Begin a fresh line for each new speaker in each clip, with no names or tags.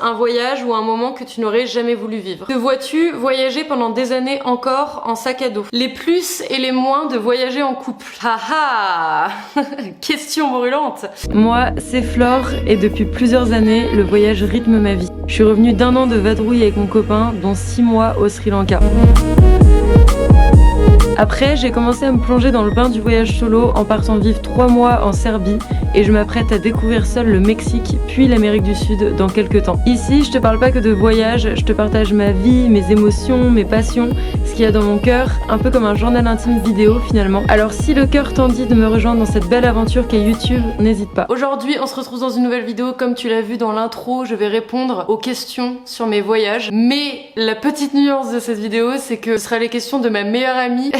un voyage ou un moment que tu n'aurais jamais voulu vivre? Te vois-tu voyager pendant des années encore en sac à dos? Les plus et les moins de voyager en couple. Haha. Question brûlante. Moi, c'est Flore et depuis plusieurs années, le voyage rythme ma vie. Je suis revenue d'1 an de vadrouille avec mon copain, dont 6 mois au Sri Lanka. Après, j'ai commencé à me plonger dans le bain du voyage solo en partant vivre 3 mois en Serbie et je m'apprête à découvrir seule le Mexique puis l'Amérique du Sud dans quelques temps. Ici, je te parle pas que de voyage, je te partage ma vie, mes émotions, mes passions, ce qu'il y a dans mon cœur, un peu comme un journal intime vidéo finalement. Alors si le cœur t'en dit de me rejoindre dans cette belle aventure qu'est YouTube, n'hésite pas. Aujourd'hui, on se retrouve dans une nouvelle vidéo. Comme tu l'as vu dans l'intro, je vais répondre aux questions sur mes voyages. Mais la petite nuance de cette vidéo, c'est que ce sera les questions de ma meilleure amie.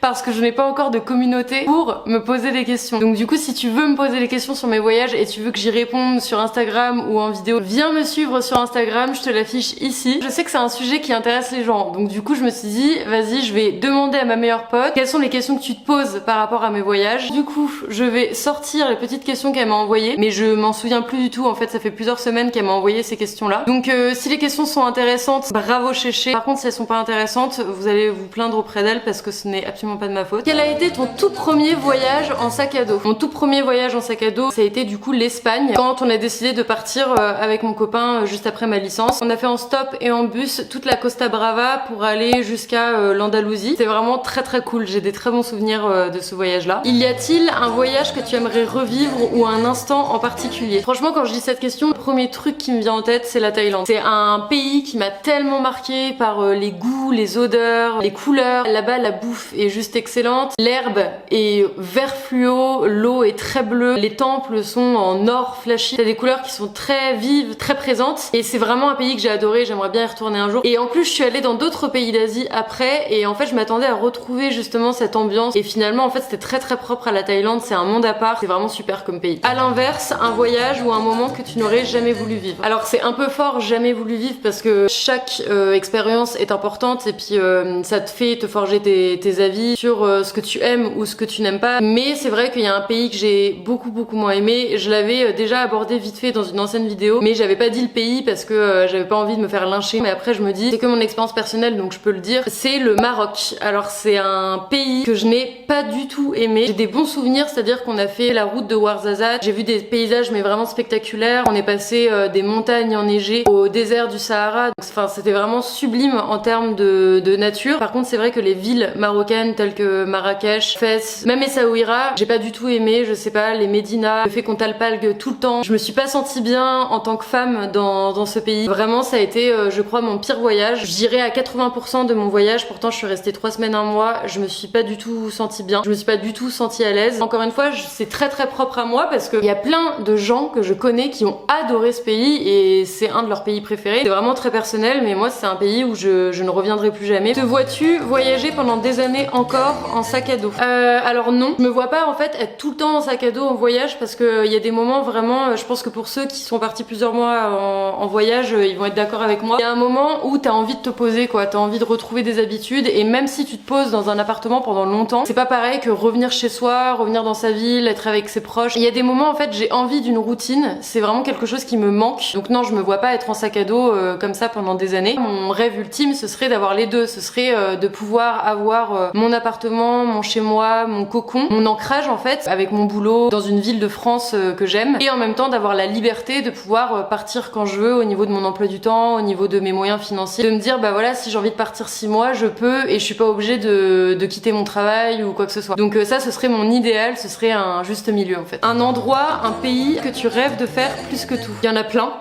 Parce que je n'ai pas encore de communauté pour me poser des questions. Donc du coup, si tu veux me poser des questions sur mes voyages et tu veux que j'y réponde sur Instagram ou en vidéo, viens me suivre sur Instagram, je te l'affiche ici. Je sais que c'est un sujet qui intéresse les gens, donc du coup je me suis dit, vas-y, je vais demander à ma meilleure pote quelles sont les questions que tu te poses par rapport à mes voyages. Du coup, je vais sortir les petites questions qu'elle m'a envoyées, mais je m'en souviens plus du tout, en fait ça fait plusieurs semaines qu'elle m'a envoyé ces questions-là. Donc si les questions sont intéressantes, bravo chéché. Par contre, si elles sont pas intéressantes, vous allez vous plaindre auprès d'elles parce que ce n'est absolument pas de ma faute. Quel a été ton tout premier voyage en sac à dos? Mon tout premier voyage en sac à dos, ça a été du coup l'Espagne, quand on a décidé de partir avec mon copain juste après ma licence. On a fait en stop et en bus toute la Costa Brava pour aller jusqu'à l'Andalousie. C'était vraiment très très cool, j'ai des très bons souvenirs de ce voyage-là. Y a-t-il un voyage que tu aimerais revivre ou un instant en particulier? Franchement, quand je dis cette question, le premier truc qui me vient en tête, c'est la Thaïlande. C'est un pays qui m'a tellement marqué par les goûts, les odeurs, les couleurs. Là-bas, la bouffe est juste excellente. L'herbe est vert fluo, l'eau est très bleue, les temples sont en or flashy. T'as des couleurs qui sont très vives, très présentes. Et c'est vraiment un pays que j'ai adoré, j'aimerais bien y retourner un jour. Et en plus, je suis allée dans d'autres pays d'Asie après, et en fait, je m'attendais à retrouver justement cette ambiance. Et finalement, en fait, c'était très très propre à la Thaïlande, c'est un monde à part, c'est vraiment super comme pays. À l'inverse, un voyage ou un moment que tu n'aurais jamais voulu vivre. Alors c'est un peu fort, jamais voulu vivre, parce que chaque expérience est importante, et puis ça te fait te forger tes avis sur ce que tu aimes ou ce que tu n'aimes pas. Mais c'est vrai qu'il y a un pays que j'ai beaucoup moins aimé. Je l'avais déjà abordé vite fait dans une ancienne vidéo, mais j'avais pas dit le pays parce que j'avais pas envie de me faire lyncher. Mais après je me dis, c'est que mon expérience personnelle, donc je peux le dire, c'est le Maroc. Alors c'est un pays que je n'ai pas du tout aimé. J'ai des bons souvenirs, c'est-à-dire qu'on a fait la route de Ouarzazate, j'ai vu des paysages mais vraiment spectaculaires. On est passé des montagnes enneigées au désert du Sahara. Enfin, c'était vraiment sublime en termes de nature. Par contre, c'est vrai que les villes marocaines telles que Marrakech, Fès, même Essaouira, j'ai pas du tout aimé. Je sais pas, les médinas, le fait qu'on t'alpague tout le temps. Je me suis pas sentie bien en tant que femme dans ce pays. Vraiment, ça a été, je crois, mon pire voyage. Je dirais à 80% de mon voyage. Pourtant, je suis restée 3 semaines, 1 mois. Je me suis pas du tout sentie bien. Je me suis pas du tout sentie à l'aise. Encore une fois, c'est très très propre à moi parce qu'il y a plein de gens que je connais qui ont adoré ce pays et c'est un de leurs pays préférés. C'est vraiment très personnel, mais moi, c'est un pays où je ne reviendrai plus jamais. Te vois-tu voyager pendant des années encore en sac à dos? Alors non, je me vois pas en fait être tout le temps en sac à dos en voyage parce que il y a des moments vraiment, je pense que pour ceux qui sont partis plusieurs mois en voyage, ils vont être d'accord avec moi. Il y a un moment où t'as envie de te poser quoi, t'as envie de retrouver des habitudes et même si tu te poses dans un appartement pendant longtemps, c'est pas pareil que revenir chez soi, revenir dans sa ville, être avec ses proches. Il y a des moments en fait j'ai envie d'une routine, c'est vraiment quelque chose qui me manque. Donc non, je me vois pas être en sac à dos comme ça pendant des années. Mon rêve ultime ce serait d'avoir les deux, ce serait de pouvoir avoir mon appartement, mon chez moi, mon cocon, mon ancrage en fait, avec mon boulot dans une ville de France que j'aime, et en même temps d'avoir la liberté de pouvoir partir quand je veux au niveau de mon emploi du temps, au niveau de mes moyens financiers, de me dire bah voilà, si j'ai envie de partir 6 mois, je peux et je suis pas obligée de quitter mon travail ou quoi que ce soit. Donc ça, ce serait mon idéal, ce serait un juste milieu en fait. Un endroit, un pays que tu rêves de faire plus que tout. Il y en a plein.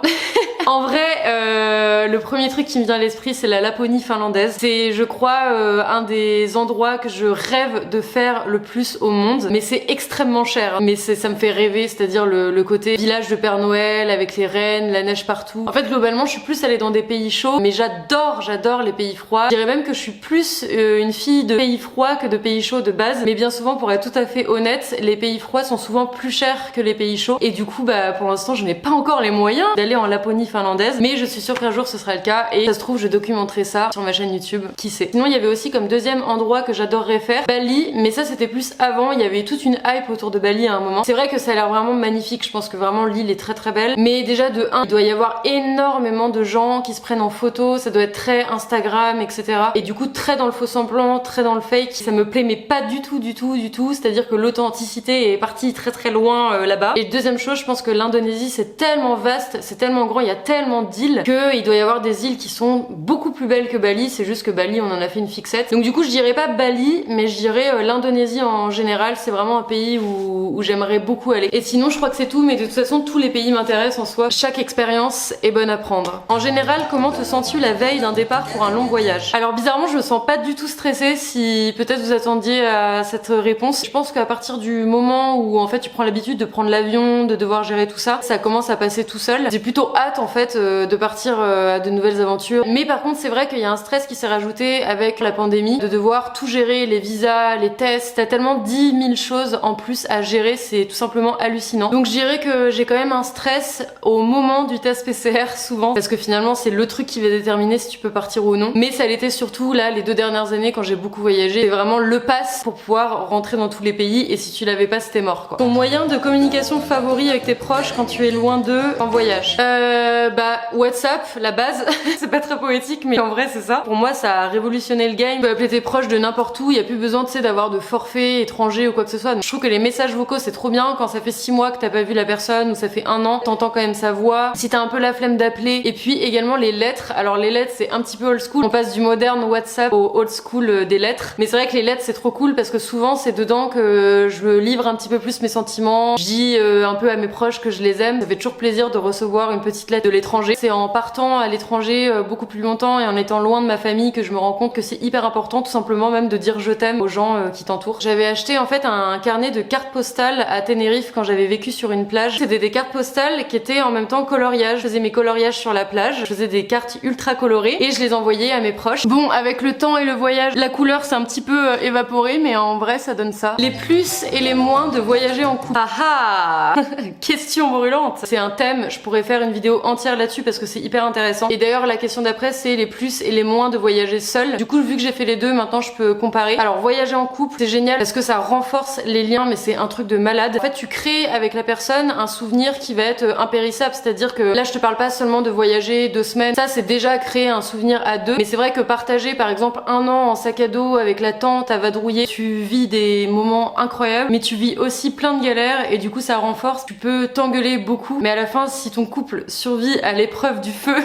En vrai, le premier truc qui me vient à l'esprit, c'est la Laponie finlandaise. C'est, je crois, un des endroits que je rêve de faire le plus au monde. Mais c'est extrêmement cher. Mais ça me fait rêver, c'est-à-dire le côté village de Père Noël avec les rennes, la neige partout. En fait, globalement, je suis plus allée dans des pays chauds, mais j'adore les pays froids. Je dirais même que je suis plus une fille de pays froids que de pays chauds de base. Mais bien souvent, pour être tout à fait honnête, les pays froids sont souvent plus chers que les pays chauds. Et du coup, bah, pour l'instant, je n'ai pas encore les moyens d'aller en Laponie finlandaise. finlandaise, mais je suis sûre qu'un jour ce sera le cas et ça se trouve je documenterai ça sur ma chaîne YouTube, qui sait. Sinon il y avait aussi comme deuxième endroit que j'adorerais faire Bali, mais ça c'était plus avant, il y avait toute une hype autour de Bali à un moment. C'est vrai que ça a l'air vraiment magnifique, je pense que vraiment l'île est très très belle, mais déjà de 1, il doit y avoir énormément de gens qui se prennent en photo, ça doit être très Instagram, etc. Et du coup très dans le faux semblant, très dans le fake, ça me plaît mais pas du tout, c'est-à-dire que l'authenticité est partie très très loin là-bas. Et deuxième chose, je pense que l'Indonésie c'est tellement vaste, c'est tellement grand, il y a tellement d'îles qu'il doit y avoir des îles qui sont beaucoup plus belles que Bali, c'est juste que Bali on en a fait une fixette. Donc du coup je dirais pas Bali, mais je dirais l'Indonésie en général, c'est vraiment un pays où j'aimerais beaucoup aller. Et sinon je crois que c'est tout, mais de toute façon tous les pays m'intéressent en soi, chaque expérience est bonne à prendre. En général, comment te sens-tu la veille d'un départ pour un long voyage? Alors bizarrement je me sens pas du tout stressée, si peut-être vous attendiez à cette réponse. Je pense qu'à partir du moment où en fait tu prends l'habitude de prendre l'avion, de devoir gérer tout ça, ça commence à passer tout seul. J'ai plutôt hâte en fait de partir à de nouvelles aventures. Mais par contre c'est vrai qu'il y a un stress qui s'est rajouté avec la pandémie, de devoir tout gérer, les visas, les tests, t'as tellement 10 000 choses en plus à gérer, c'est tout simplement hallucinant. Donc je dirais que j'ai quand même un stress au moment du test PCR souvent, parce que finalement c'est le truc qui va déterminer si tu peux partir ou non. Mais ça l'était surtout là les 2 dernières années quand j'ai beaucoup voyagé, c'est vraiment le pass pour pouvoir rentrer dans tous les pays, et si tu l'avais pas c'était mort quoi. Ton moyen de communication favori avec tes proches quand tu es loin d'eux en voyage? Bah WhatsApp, la base. C'est pas très poétique mais en vrai c'est ça. Pour moi ça a révolutionné le game. Tu peux appeler tes proches de n'importe où, il y a plus besoin tu sais d'avoir de forfait étranger ou quoi que ce soit. Donc, je trouve que les messages vocaux c'est trop bien quand ça fait 6 mois que t'as pas vu la personne ou ça fait 1 an, t'entends quand même sa voix. Si t'as un peu la flemme d'appeler, et puis également les lettres. Alors les lettres c'est un petit peu old school, on passe du moderne WhatsApp au old school des lettres, mais c'est vrai que les lettres c'est trop cool parce que souvent c'est dedans que je livre un petit peu plus mes sentiments, je dis un peu à mes proches que je les aime. Ça fait toujours plaisir de recevoir une petite lettre de l'étranger. C'est en partant à l'étranger beaucoup plus longtemps et en étant loin de ma famille que je me rends compte que c'est hyper important tout simplement même de dire je t'aime aux gens qui t'entourent. J'avais acheté en fait un carnet de cartes postales à Tenerife quand j'avais vécu sur une plage. C'était des cartes postales qui étaient en même temps coloriage. Je faisais mes coloriages sur la plage, je faisais des cartes ultra colorées et je les envoyais à mes proches. Bon, avec le temps et le voyage, la couleur s'est un petit peu évaporée, mais en vrai ça donne ça. Les plus et les moins de voyager en couple. Ah ah question brûlante. C'est un thème, je pourrais faire une vidéo entière là-dessus parce que c'est hyper intéressant. Et d'ailleurs la question d'après c'est les plus et les moins de voyager seul. Du coup vu que j'ai fait les deux, maintenant je peux comparer. Alors voyager en couple c'est génial parce que ça renforce les liens, mais c'est un truc de malade. En fait tu crées avec la personne un souvenir qui va être impérissable, c'est-à-dire que là je te parle pas seulement de voyager 2 semaines, ça c'est déjà créer un souvenir à 2, mais c'est vrai que partager par exemple 1 an en sac à dos avec la tante à vadrouiller, tu vis des moments incroyables, mais tu vis aussi plein de galères et du coup ça renforce. Tu peux t'engueuler beaucoup, mais à la fin si ton couple survit à l'épreuve du feu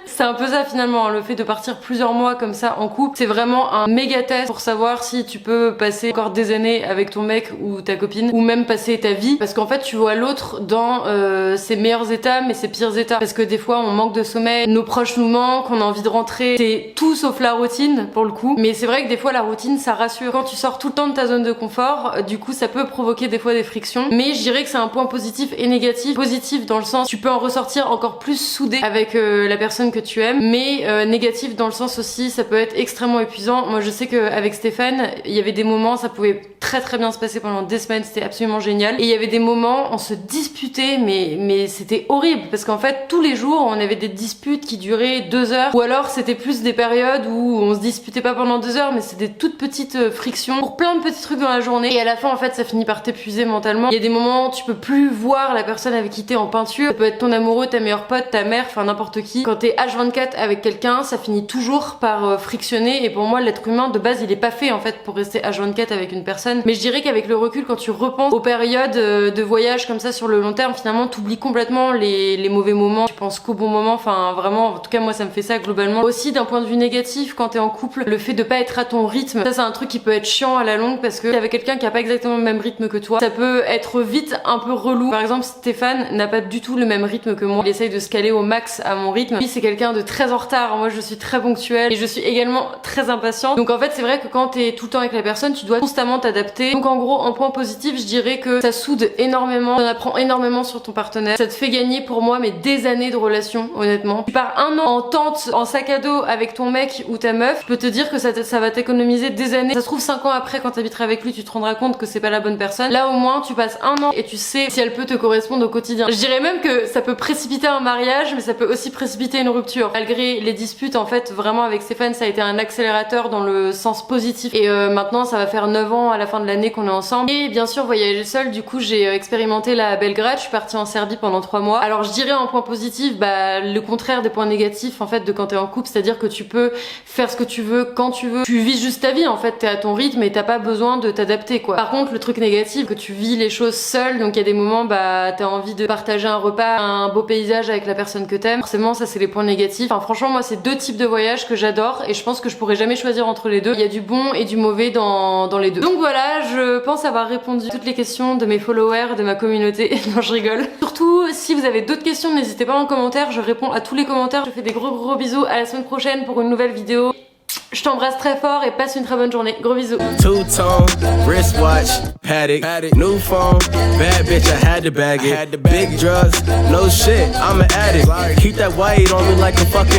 c'est un peu ça finalement, le fait de partir plusieurs mois comme ça en couple, c'est vraiment un méga test pour savoir si tu peux passer encore des années avec ton mec ou ta copine, ou même passer ta vie, parce qu'en fait tu vois l'autre dans ses meilleurs états mais ses pires états, parce que des fois on manque de sommeil, nos proches nous manquent, on a envie de rentrer, c'est tout sauf la routine pour le coup, mais c'est vrai que des fois la routine ça rassure. Quand tu sors tout le temps de ta zone de confort, du coup ça peut provoquer des fois des frictions, mais je dirais que c'est un point positif et négatif. Positif dans le sens tu peux en ressortir encore plus soudé avec la personne que tu aimes, mais négatif dans le sens aussi ça peut être extrêmement épuisant. Moi je sais qu'avec Stéphane il y avait des moments ça pouvait très bien se passer pendant des semaines, c'était absolument génial, et il y avait des moments on se disputait mais c'était horrible parce qu'en fait tous les jours on avait des disputes qui duraient 2 heures, ou alors c'était plus des périodes où on se disputait pas pendant 2 heures mais c'était des toutes petites frictions pour plein de petits trucs dans la journée, et à la fin en fait ça finit par t'épuiser mentalement. Il y a des moments où tu peux plus voir la personne avec qui t'es en peinture, ça peut être ton amoureux, ta meilleure pote, ta mère, enfin n'importe qui. Quand t'es H24 avec quelqu'un ça finit toujours par frictionner, et pour moi l'être humain de base il est pas fait en fait pour rester H24 avec une personne. Mais je dirais qu'avec le recul, quand tu repenses aux périodes de voyage comme ça sur le long terme, finalement t'oublies complètement les mauvais moments, tu penses qu'au bon moment, enfin vraiment, en tout cas moi ça me fait ça globalement. Aussi d'un point de vue négatif, quand t'es en couple, le fait de pas être à ton rythme, ça c'est un truc qui peut être chiant à la longue, parce que t'es avec quelqu'un qui a pas exactement le même rythme que toi, ça peut être vite un peu relou. Par exemple Stéphane n'a pas du tout le même rythme que moi, il essaye de se caler au max à mon rythme. Lui c'est quelqu'un quelqu'un de très en retard, moi je suis très ponctuelle et je suis également très impatiente. Donc en fait c'est vrai que quand t'es tout le temps avec la personne, tu dois constamment t'adapter. Donc en gros, en point positif, je dirais que ça soude énormément, t'en apprends énormément sur ton partenaire. Ça te fait gagner pour moi mais des années de relation, honnêtement. Tu pars un an en tente, en sac à dos avec ton mec ou ta meuf, je peux te dire que ça va t'économiser des années. Ça se trouve 5 ans après, quand t'habiteras avec lui, tu te rendras compte que c'est pas la bonne personne. Là au moins tu passes un an et tu sais si elle peut te correspondre au quotidien. Je dirais même que ça peut précipiter un mariage, mais ça peut aussi précipiter une rupture. Malgré les disputes, en fait, vraiment avec Stéphane, ça a été un accélérateur dans le sens positif. Et maintenant, ça va faire 9 ans à la fin de l'année qu'on est ensemble. Et bien sûr, voyager seule, du coup, j'ai expérimenté la Belgrade. Je suis partie en Serbie pendant 3 mois. Alors, je dirais en point positif, bah, le contraire des points négatifs, en fait, de quand t'es en couple, c'est-à-dire que tu peux faire ce que tu veux, quand tu veux. Tu vis juste ta vie, en fait, t'es à ton rythme et t'as pas besoin de t'adapter, quoi. Par contre, le truc négatif, que tu vis les choses seule, donc il y a des moments, bah, t'as envie de partager un repas, un beau paysage avec la personne que t'aimes. Forcément, ça, c'est les points négatifs. Enfin, franchement, moi, c'est deux types de voyages que j'adore et je pense que je pourrais jamais choisir entre les deux. Il y a du bon et du mauvais dans les deux. Donc voilà, je pense avoir répondu à toutes les questions de mes followers, de ma communauté. Non, je rigole. Surtout, si vous avez d'autres questions, n'hésitez pas en commentaire. Je réponds à tous les commentaires. Je fais des gros bisous. À la semaine prochaine pour une nouvelle vidéo. Je t'embrasse très fort et passe une très bonne journée. Gros bisous.
Two-tone, wristwatch, Patek, new phone, bad bitch, I had to bag it. Big drugs, no shit, I'm an addict. Keep that white on me like a fucking